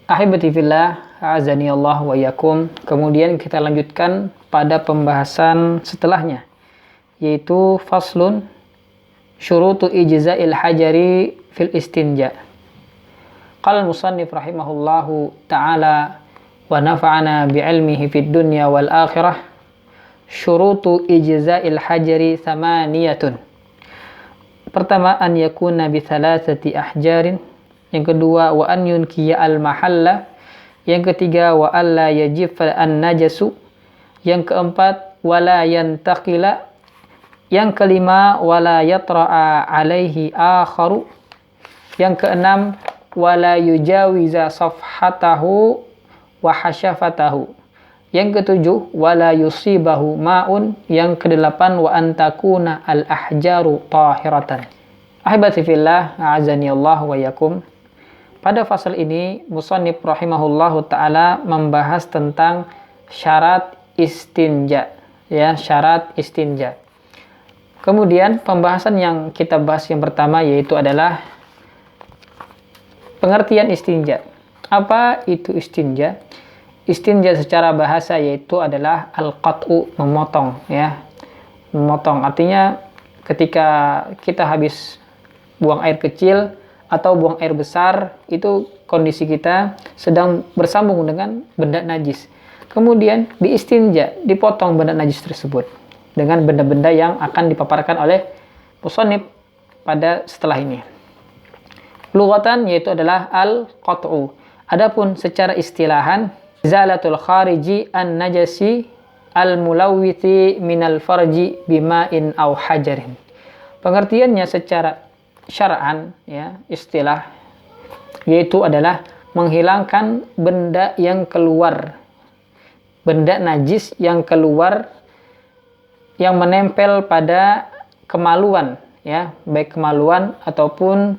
Ahibati fillah, a'azani Allah wa yakum. Kemudian kita lanjutkan pada pembahasan setelahnya, yaitu faslun syurutu ijza'il hajari fil istinja. Qala al-musannif rahimahullahu ta'ala wa nafa'ana bi'ilmihi fid dunya wal akhirah. Syurutu ijza'il hajari thamaniyatun. Pertama, an yakuna bi thalathati ahjarin. Yang kedua, wa an yunkiya al-mahalla. Yang ketiga, wa alla yajifa an-najasu. Yang keempat, wala yantaqila. Yang kelima, wala yatra'a alaihi akharu. Yang keenam, wala yujawiza safhatahu wa hasyafatahu. Yang ketujuh, wala yusibahu ma'un. Yang kedelapan, wa antakuna al-ahjaru tahiratan. Ahibati fillah, a'azani Allah wa yakum. Pada fasal ini, musannif rahimahullahu ta'ala membahas tentang syarat istinja. Ya, syarat istinja. Kemudian pembahasan yang kita bahas yang pertama yaitu adalah pengertian istinja. Apa itu istinja? Istinja secara bahasa yaitu adalah al-qat'u, memotong, ya. Memotong artinya ketika kita habis buang air kecil atau buang air besar, itu kondisi kita sedang bersambung dengan benda najis. Kemudian diistinja, dipotong benda najis tersebut dengan benda-benda yang akan dipaparkan oleh musannif pada setelah ini. Lughatan yaitu adalah al-qat'u. Adapun secara istilahan, izalatul khariji an-najasi al-mulawwithi minal farji bima'in aw hajarin. Pengertiannya secara syar'an, ya, istilah yaitu adalah menghilangkan benda yang keluar, benda najis yang keluar yang menempel pada kemaluan, ya, baik kemaluan ataupun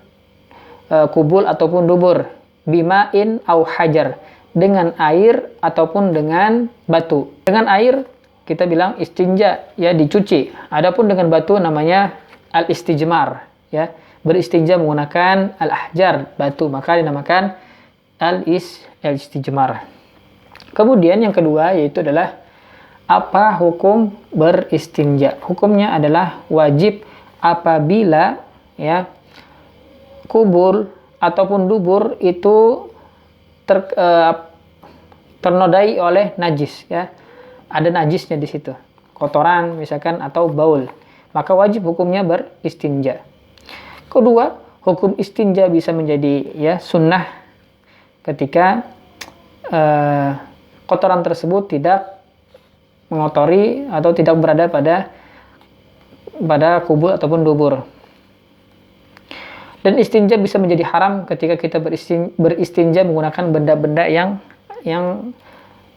kubul ataupun dubur, bima'in au hajar, dengan air ataupun dengan batu. Dengan air kita bilang istinja, ya, dicuci. Adapun dengan batu namanya al-istijmar, ya, beristinja menggunakan al-ahjar, batu, maka dinamakan al-istijmar. Kemudian yang kedua yaitu adalah apa hukum beristinja. Hukumnya adalah wajib apabila, ya, kubur ataupun dubur itu ternodai oleh najis, ya. Ada najisnya di situ, kotoran misalkan atau baul, maka wajib hukumnya beristinja. Kedua, hukum istinja bisa menjadi, ya, sunnah ketika kotoran tersebut tidak mengotori atau tidak berada pada kubur ataupun dubur. Dan istinja bisa menjadi haram ketika kita beristinja menggunakan benda-benda yang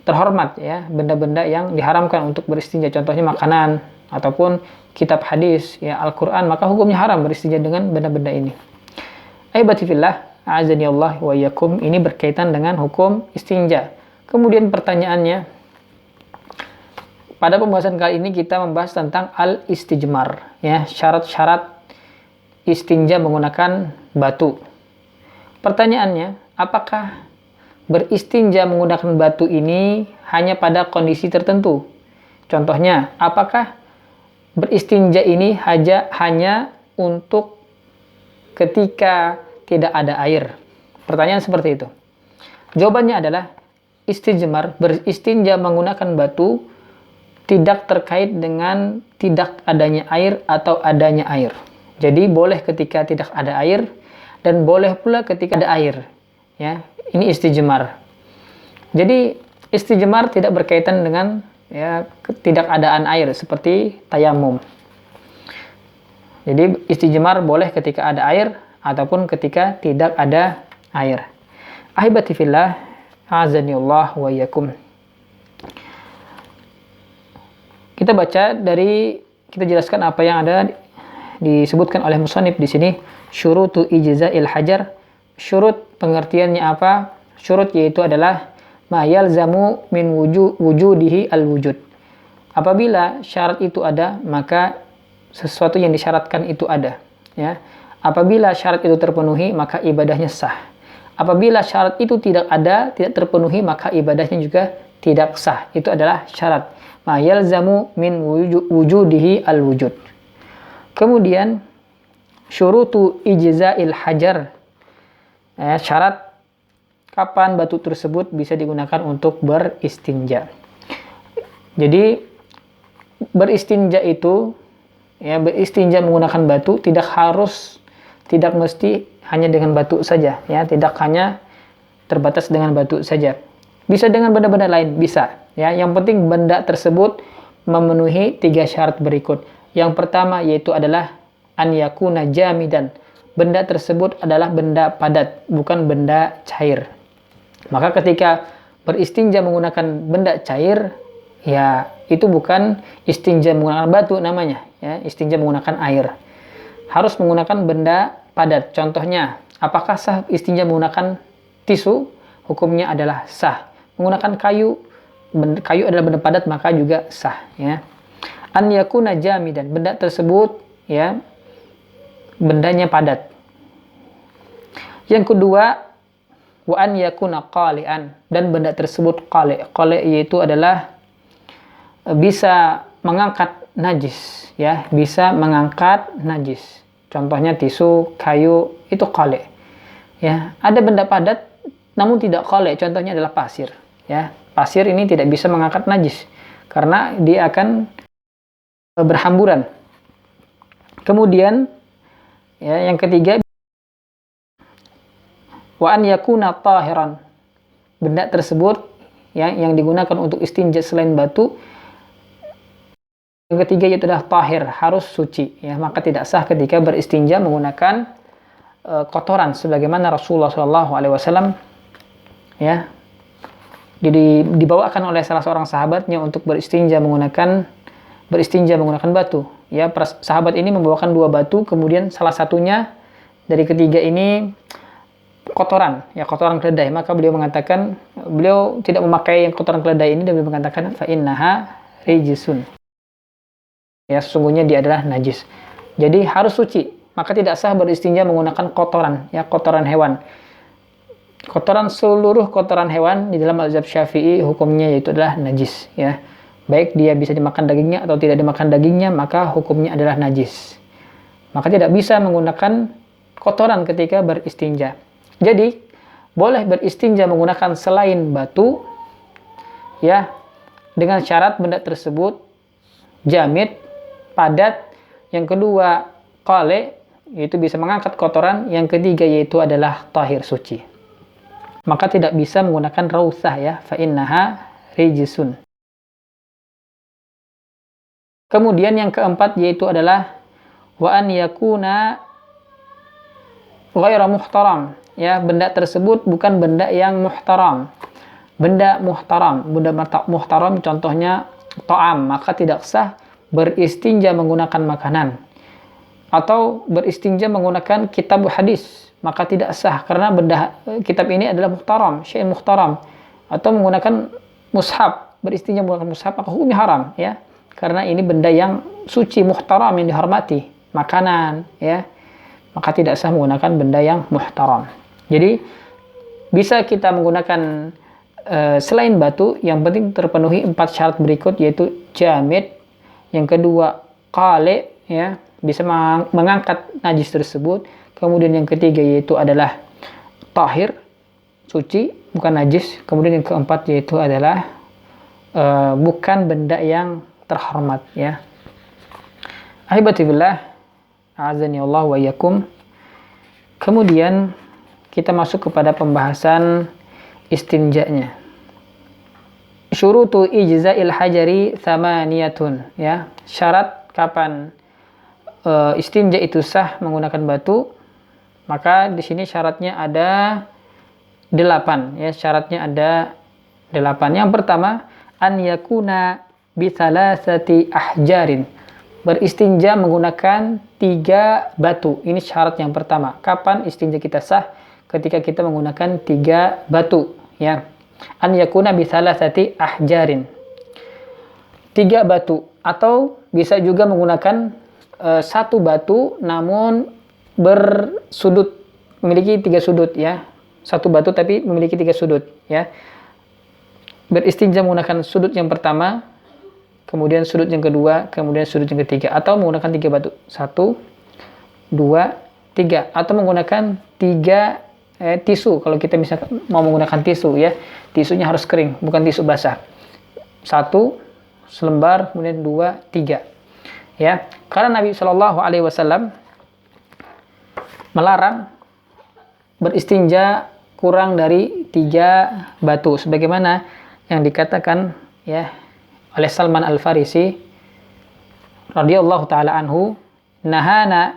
terhormat, ya, benda-benda yang diharamkan untuk beristinja, contohnya makanan ataupun kitab hadis, ya, Al-Quran, maka hukumnya haram beristinja dengan benda-benda ini. Ahibati fillah, a'azani Allah wa yakum, ini berkaitan dengan hukum istinja. Kemudian pertanyaannya, pada pembahasan kali ini kita membahas tentang al-istijmar, ya, syarat-syarat istinja menggunakan batu. Pertanyaannya, apakah beristinja menggunakan batu ini hanya pada kondisi tertentu? Contohnya, apakah beristinja ini hanya untuk ketika tidak ada air? Pertanyaan seperti itu. Jawabannya adalah istijmar, beristinja menggunakan batu, tidak terkait dengan tidak adanya air atau adanya air. Jadi boleh ketika tidak ada air dan boleh pula ketika ada air, ya. Ini istijmar. Jadi istijmar tidak berkaitan dengan, ya, ketidakadaan air seperti tayamum. Jadi istijmar boleh ketika ada air ataupun ketika tidak ada air. Ahibati fillah, a'azani Allah wa yakum. Kita baca kita jelaskan apa yang ada disebutkan oleh musannif di sini. Syurutu ijza'il hajar. Syurut pengertiannya apa? Syurut yaitu adalah ma yalzamu min wujudihi al-wujud. Apabila syarat itu ada, maka sesuatu yang disyaratkan itu ada, ya. Apabila syarat itu terpenuhi, maka ibadahnya sah. apabila syarat itu tidak ada, tidak terpenuhi, maka ibadahnya juga tidak sah. Itu adalah syarat. Ma yalzamu min wujudihi al-wujud. Kemudian syurutu ijza'il hajar. Syarat kapan batu tersebut bisa digunakan untuk beristinja. Jadi beristinja itu, ya, beristinja menggunakan batu tidak mesti hanya dengan batu saja, ya, tidak hanya terbatas dengan batu saja. Bisa dengan benda-benda lain, bisa, ya. Yang penting benda tersebut memenuhi 3 syarat berikut. Yang pertama yaitu adalah an yakuna jamidan. Benda tersebut adalah benda padat, bukan benda cair. Maka ketika beristinja menggunakan benda cair, ya itu bukan istinja menggunakan batu namanya, ya, istinja menggunakan air. Harus menggunakan benda padat. Contohnya, apakah sah istinja menggunakan tisu? Hukumnya adalah sah. Menggunakan kayu adalah benda padat, maka juga sah, ya. An yakuna jamidan, benda tersebut, ya, bendanya padat. Yang kedua, wa an yakuna qali'an, dan benda tersebut qali'. Qali' yaitu adalah bisa mengangkat najis, ya, bisa mengangkat najis. Contohnya tisu, kayu, itu qali'. Ya, ada benda padat namun tidak qali', contohnya adalah pasir, ya. Pasir ini tidak bisa mengangkat najis karena dia akan berhamburan. Kemudian, ya, yang ketiga, wa an yakuna tahiran. Benda tersebut, ya, yang digunakan untuk istinja selain batu, yang ketiga yaitu adalah tahir, harus suci, ya. Maka tidak sah ketika beristinja menggunakan kotoran, sebagaimana Rasulullah SAW, ya, dibawakan oleh salah seorang sahabatnya untuk beristinja menggunakan batu, ya. Sahabat ini membawakan 2 batu, kemudian salah satunya dari ketiga ini kotoran, ya, kotoran keledai. Maka beliau tidak memakai yang kotoran keledai ini, dan beliau mengatakan fa innaha rijsun, ya, sesungguhnya dia adalah najis. Jadi harus suci, maka tidak sah beristinja menggunakan kotoran, ya, kotoran hewan. Seluruh kotoran hewan di dalam mazhab Syafi'i hukumnya yaitu adalah najis, ya. Baik dia bisa dimakan dagingnya atau tidak dimakan dagingnya, maka hukumnya adalah najis. Maka tidak bisa menggunakan kotoran ketika beristinja. Jadi boleh beristinja menggunakan selain batu, ya, dengan syarat benda tersebut jamid, padat. Yang kedua qali', yaitu bisa mengangkat kotoran. Yang ketiga yaitu adalah tahir, suci. Maka tidak bisa menggunakan rausah, ya, fa innaha rijsun. Kemudian yang keempat yaitu adalah wa an yakuna ghaira muhtaram, ya, benda tersebut bukan benda yang muhtaram. Benda muhtaram contohnya ta'am, maka tidak sah beristinja menggunakan makanan atau beristinja menggunakan kitab hadis, maka tidak sah karena benda kitab ini adalah muhtaram, syai' muhtaram. Atau menggunakan mushaf, beristinja menggunakan mushaf, maka hukumnya haram, ya, karena ini benda yang suci, muhtaram, yang dihormati, makanan, ya, maka tidak sah menggunakan benda yang muhtaram. Jadi bisa kita menggunakan selain batu, yang penting terpenuhi 4 syarat berikut, yaitu jamid, yang kedua qali', ya, bisa mengangkat najis tersebut. Kemudian yang ketiga yaitu adalah tahir, suci, bukan najis. Kemudian yang keempat yaitu adalah bukan benda yang terhormat, ya. Ahibati billah, a'azani Allah wa iyyakum. Kemudian kita masuk kepada pembahasan istinjanya. Syurutu ijza'il hajari thamaniyatun, ya. Syarat kapan istinja itu sah menggunakan batu, maka di sini syaratnya ada 8, ya. Syaratnya ada 8. Yang pertama, an yakuna bi thalathati ahjarin. Beristinja menggunakan 3 batu. Ini syarat yang pertama. Kapan istinja kita sah? Ketika kita menggunakan 3 batu, ya. An yakuna bi thalathati ahjarin. 3 batu, atau bisa juga menggunakan 1 batu namun bersudut, memiliki 3 sudut, ya. satu batu tapi memiliki 3 sudut, ya. Beristinja menggunakan sudut yang pertama, kemudian sudut yang kedua, kemudian sudut yang ketiga, atau menggunakan 3 batu, 1, 2, 3, atau menggunakan 3 tisu. Kalau kita misalkan mau menggunakan tisu, ya, tisunya harus kering, bukan tisu basah. 1 selembar, kemudian 2, 3, ya. Karena Nabi Shallallahu Alaihi Wasallam melarang beristinja kurang dari 3 batu, sebagaimana yang dikatakan, ya, oleh Salman Al-Farisi radhiyallahu taala anhu, nahana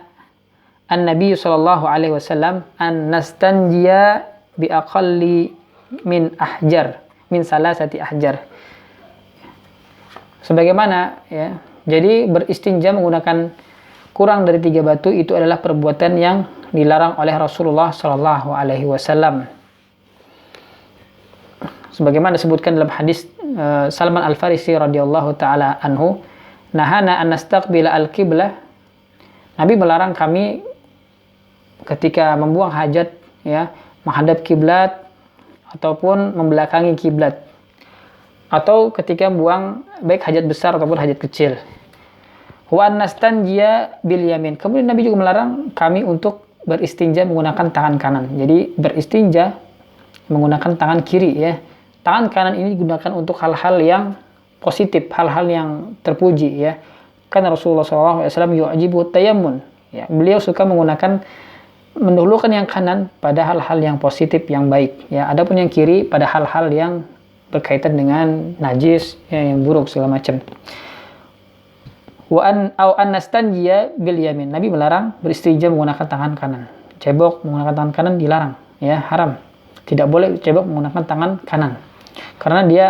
an-nabiy sallallahu alaihi wasallam an nastanjiya bi aqalli min ahjar, min salasati ahjar. Sebagaimana, ya, jadi beristinja menggunakan kurang dari 3 batu itu adalah perbuatan yang dilarang oleh Rasulullah sallallahu alaihi wasallam. Sebagaimana disebutkan dalam hadis Salman Al-Farisi radhiyallahu taala anhu, nahana an nastaqbila al-qiblah. Nabi melarang kami ketika membuang hajat, ya, menghadap kiblat ataupun membelakangi kiblat, atau ketika buang baik hajat besar ataupun hajat kecil. Wa nastanjiya bil yamin. Kemudian Nabi juga melarang kami untuk beristinja menggunakan tangan kanan. Jadi beristinja menggunakan tangan kiri, ya. Tangan kanan ini digunakan untuk hal-hal yang positif, hal-hal yang terpuji, ya. Karena Rasulullah SAW yu'jibu tayammun, ya. Beliau suka mendahulukan yang kanan pada hal-hal yang positif, yang baik, ya. Adapun yang kiri pada hal-hal yang berkaitan dengan najis, ya, yang buruk segala macam. Wa an nastanjiya bil yamin. Nabi melarang beristinja menggunakan tangan kanan. Cebok menggunakan tangan kanan dilarang, ya, haram. Tidak boleh cebok menggunakan tangan kanan, karena dia,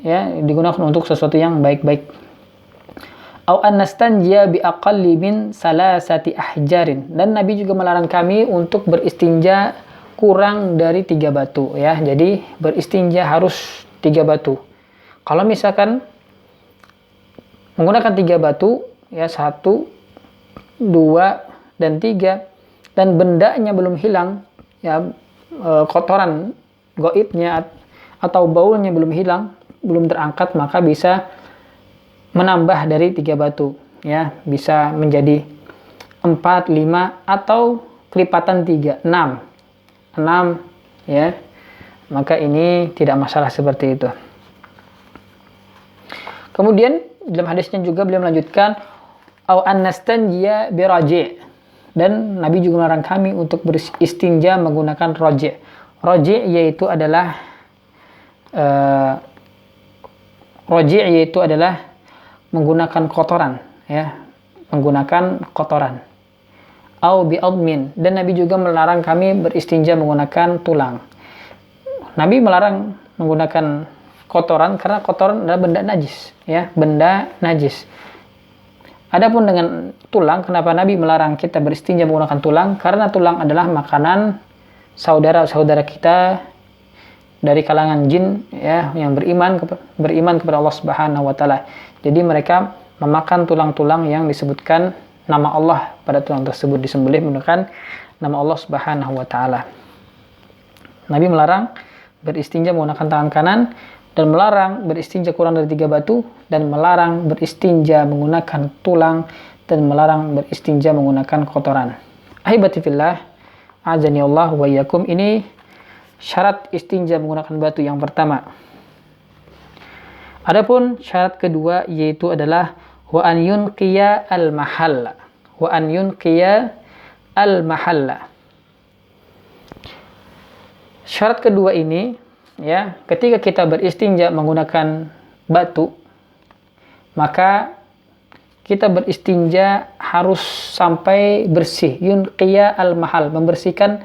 ya, digunakan untuk sesuatu yang baik-baik. Au an nastanjiya bi aqalli min salasati ahjarin. Dan Nabi juga melarang kami untuk beristinja kurang dari 3 batu, ya. Jadi beristinja harus 3 batu. Kalau misalkan menggunakan 3 batu, ya, 1, 2, dan 3, dan bendanya belum hilang, ya, kotoran goibnya atau baulnya belum hilang, belum terangkat, maka bisa menambah dari 3 batu, ya, bisa menjadi 4, 5, atau kelipatan 3, 6, ya. Maka ini tidak masalah seperti itu. Kemudian dalam hadisnya juga beliau melanjutkan, au an nastanjiya bi raji'. Dan Nabi juga melarang kami untuk beristinja menggunakan raji'. Raji' yaitu adalah menggunakan kotoran, ya, menggunakan kotoran. Au bi admin. Dan Nabi juga melarang kami beristinja menggunakan tulang. Nabi melarang menggunakan kotoran karena kotoran adalah benda najis, ya, benda najis. Adapun dengan tulang, kenapa Nabi melarang kita beristinja menggunakan tulang? Karena tulang adalah makanan saudara-saudara kita dari kalangan jin, ya, yang beriman kepada Allah Subhanahu wa taala. Jadi mereka memakan tulang-tulang yang disebutkan nama Allah pada tulang tersebut, disembelih menggunakan nama Allah Subhanahu wa taala. Nabi melarang beristinja menggunakan tangan kanan, dan melarang beristinja kurang dari 3 batu, dan melarang beristinja menggunakan tulang, dan melarang beristinja menggunakan kotoran. Ahibati fillah, azani Allah wa iyyakum. Ini syarat istinja menggunakan batu yang pertama. Adapun syarat kedua yaitu adalah wa an yunqiya al-mahalla. Wa an yunqiya al-mahalla. Syarat kedua ini, ya, ketika kita beristinja menggunakan batu, maka kita beristinja harus sampai bersih. Yunqiya al-mahal, membersihkan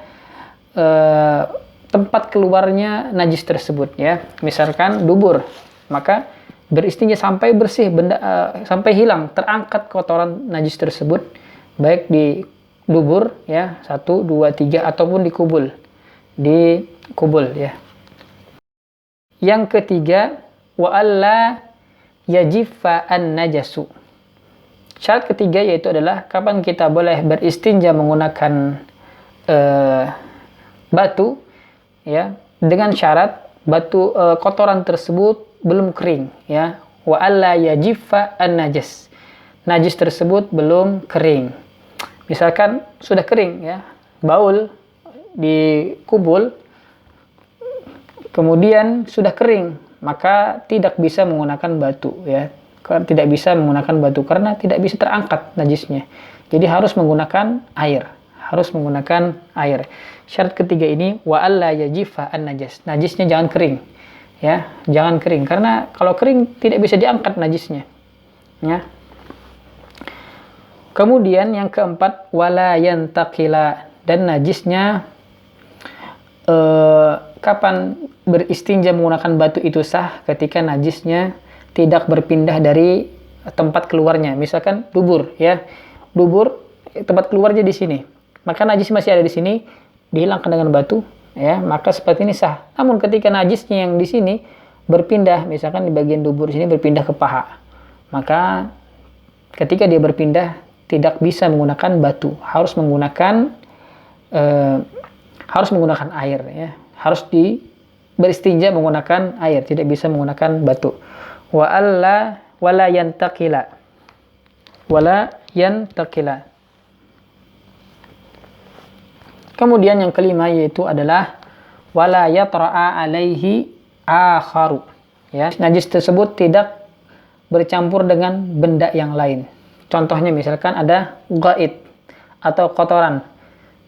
tempat keluarnya najis tersebut, ya. Misalkan dubur, maka beristinja sampai bersih, sampai hilang, terangkat kotoran najis tersebut, baik di dubur, ya, 1, 2, 3, ataupun di kubul, ya. Yang ketiga, wa alla yajiffa an-najasu. Syarat ketiga yaitu adalah kapan kita boleh beristinja menggunakan batu, ya, dengan syarat kotoran tersebut belum kering, ya. Wa alla yajifa an-najas. Najis tersebut belum kering. Misalkan sudah kering, ya, baul dikubul kemudian sudah kering, maka tidak bisa menggunakan batu, ya. Tidak bisa menggunakan batu karena tidak bisa terangkat najisnya. Jadi harus menggunakan air. Harus menggunakan air. Syarat ketiga ini wa alla yajifa an-najas. Najisnya jangan kering. Ya, jangan kering karena kalau kering tidak bisa diangkat najisnya. Ya. Kemudian yang keempat wala yantaqila, dan najisnya kapan beristinja menggunakan batu itu sah ketika najisnya tidak berpindah dari tempat keluarnya. Misalkan dubur, ya. Dubur tempat keluarnya di sini. Maka najis masih ada di sini, dihilangkan dengan batu, ya, maka seperti ini sah. Namun ketika najisnya yang di sini berpindah, misalkan di bagian dubur sini berpindah ke paha, maka ketika dia berpindah tidak bisa menggunakan batu, harus menggunakan air, ya. Harus beristinja menggunakan air, tidak bisa menggunakan batu. Wala yantaqila. Kemudian yang kelima yaitu adalah wala yatra'a alaihi akharu. Ya, najis tersebut tidak bercampur dengan benda yang lain. Contohnya misalkan ada ghaid atau kotoran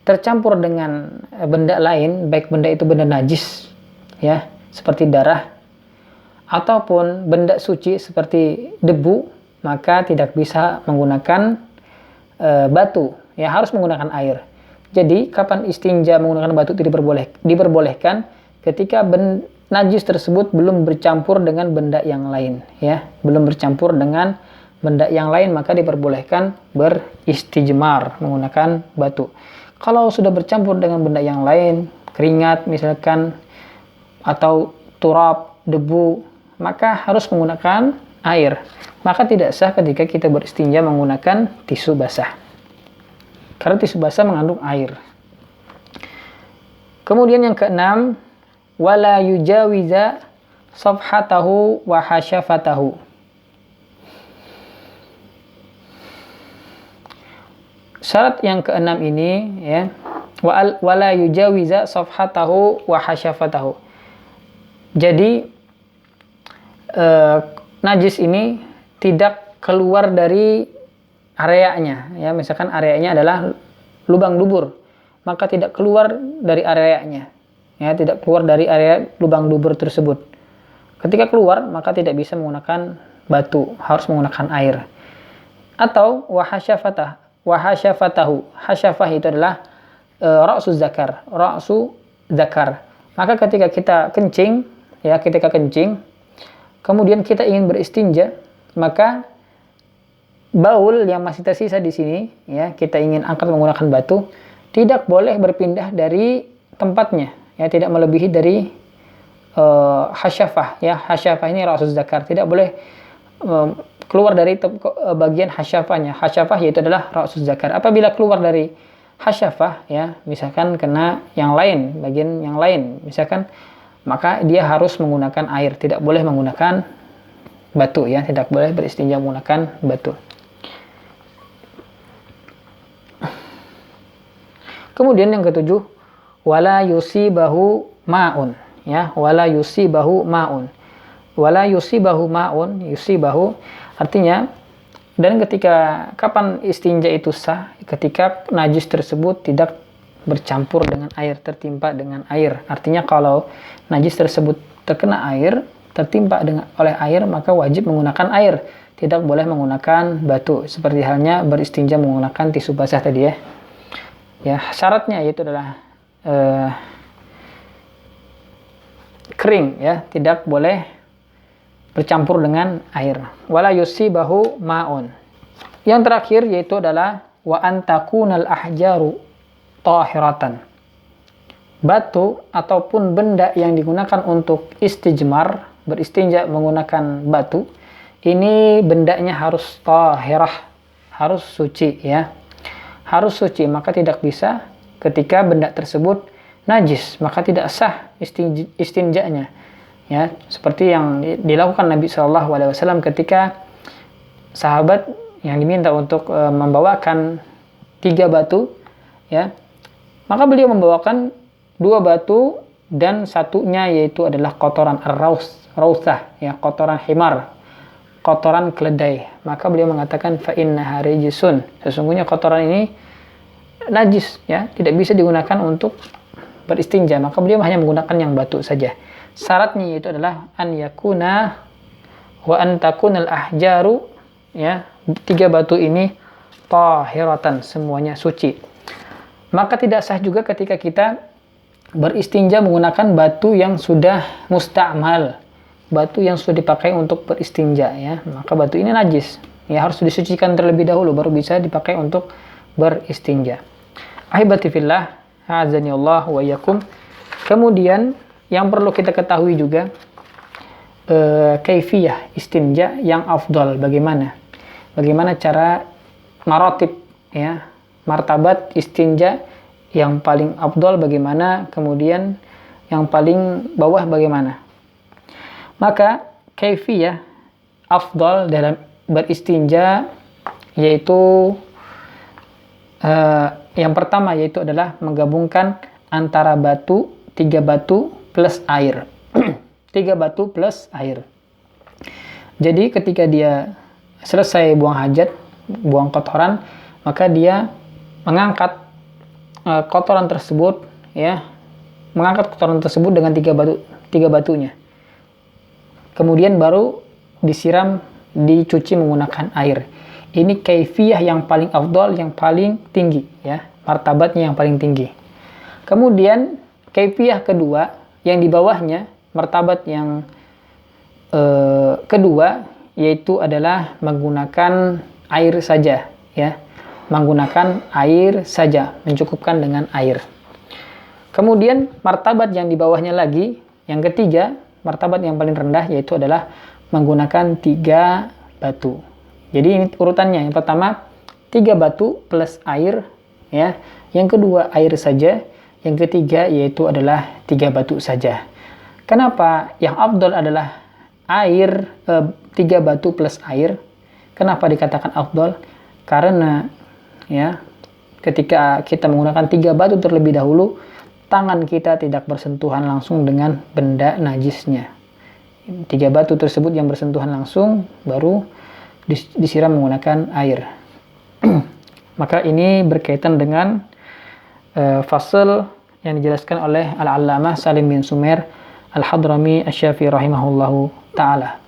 tercampur dengan benda lain, baik benda itu benda najis, ya, seperti darah ataupun benda suci seperti debu, maka tidak bisa menggunakan batu, ya, harus menggunakan air. Jadi kapan istinja menggunakan batu diperbolehkan ketika najis tersebut belum bercampur dengan benda yang lain, ya, belum bercampur dengan benda yang lain, maka diperbolehkan beristijmar menggunakan batu. Kalau sudah bercampur dengan benda yang lain, keringat misalkan atau turab, debu, maka harus menggunakan air. Maka tidak sah ketika kita beristinja menggunakan tisu basah. Karena tisu basah mengandung air. Kemudian yang keenam, wala yujawiza safhatahu wa hasyafatahu. Syarat yang keenam ini, ya, wala yujawiza safhatahu wa hasyafatahu. Jadi najis ini tidak keluar dari areanya, ya, misalkan areanya adalah lubang dubur, maka tidak keluar dari areanya, ya, tidak keluar dari area lubang dubur tersebut. Ketika keluar maka tidak bisa menggunakan batu, harus menggunakan air. Atau hasyafatahu. Hasyafah itu adalah ra'su zakar. Maka ketika kita kencing, ya, kemudian kita ingin beristinja, maka baul yang masih tersisa di sini, ya, kita ingin angkat menggunakan batu, tidak boleh berpindah dari tempatnya, ya, tidak melebihi dari hasyafah, ya. Hasyafah ini ra'su zakar, tidak boleh keluar dari bagian hasyafahnya. Hasyafah yaitu adalah ra'su zakar. Apabila keluar dari hasyafah, ya, misalkan kena yang lain, bagian yang lain, misalkan, maka dia harus menggunakan air, tidak boleh menggunakan batu, ya, tidak boleh beristinja menggunakan batu. Kemudian yang ketujuh, wala yusibahu ma'un, ya, wala yusibahu ma'un. Wala yusibahu ma'un, yusibahu artinya, dan kapan istinja itu sah? Ketika najis tersebut tidak bercampur dengan air, tertimpa dengan air. Artinya kalau najis tersebut terkena air, tertimpa oleh air, maka wajib menggunakan air, tidak boleh menggunakan batu. Seperti halnya beristinja menggunakan tisu basah tadi, ya. Ya, syaratnya yaitu adalah kering, ya, tidak boleh bercampur dengan air. Wala yusibahu ma'un. Yang terakhir yaitu adalah wa antakunal ahjaru tahiratan. Batu ataupun benda yang digunakan untuk istijmar, beristinja menggunakan batu, ini bendanya harus tahirah, harus suci, ya. Harus suci, maka tidak bisa ketika benda tersebut najis, maka tidak sah istinjanya. Ya, seperti yang dilakukan Nabi Shallallahu Alaihi Wasallam ketika sahabat yang diminta untuk membawakan 3 batu, ya, maka beliau membawakan 2 batu dan satunya yaitu adalah kotoran rausah, ya, kotoran himar, kotoran keledai. Maka beliau mengatakan fa innaha rijsun, sesungguhnya kotoran ini najis, ya, tidak bisa digunakan untuk beristinja. Maka beliau hanya menggunakan yang batu saja. Syaratnya yaitu adalah an yakuna wa an takunal ahjaru, ya, 3 batu ini tahiratan, semuanya suci. Maka tidak sah juga ketika kita beristinja menggunakan batu yang sudah musta'mal, batu yang sudah dipakai untuk beristinja, ya, maka batu ini najis, ya, harus disucikan terlebih dahulu baru bisa dipakai untuk beristinja. Ahibati fillah, a'azani Allah wa iyyakum. Kemudian yang perlu kita ketahui juga kaifiyah istinja yang afdal, bagaimana cara maratib, ya, martabat istinja yang paling afdal bagaimana, kemudian yang paling bawah bagaimana. Maka kaifiyah afdal dalam beristinja yaitu yang pertama yaitu adalah menggabungkan antara 3 batu plus air. 3 batu plus air. Jadi ketika dia selesai buang hajat, buang kotoran, maka dia mengangkat kotoran tersebut, ya, mengangkat kotoran tersebut dengan 3 batunya. Kemudian baru disiram, dicuci menggunakan air. Ini kaifiyah yang paling afdal, yang paling tinggi, ya, martabatnya yang paling tinggi. Kemudian kaifiyah kedua yang di bawahnya, martabat yang kedua yaitu adalah menggunakan air saja, ya, menggunakan air saja, mencukupkan dengan air. Kemudian martabat yang di bawahnya lagi, yang ketiga, martabat yang paling rendah yaitu adalah menggunakan 3 batu. Jadi ini urutannya, yang pertama 3 batu plus air, ya, yang kedua air saja, yang ketiga yaitu adalah 3 batu saja. Kenapa yang afdal adalah air, 3 batu plus air? Kenapa dikatakan afdal? Karena, ya, ketika kita menggunakan 3 batu terlebih dahulu, tangan kita tidak bersentuhan langsung dengan benda najisnya. 3 batu tersebut yang bersentuhan langsung baru disiram menggunakan air. Maka ini berkaitan dengan fasal yang dijelaskan oleh Al-Allamah Salim bin Sumer Al-Hadrami Asy-Syafi'i rahimahullahu ta'ala.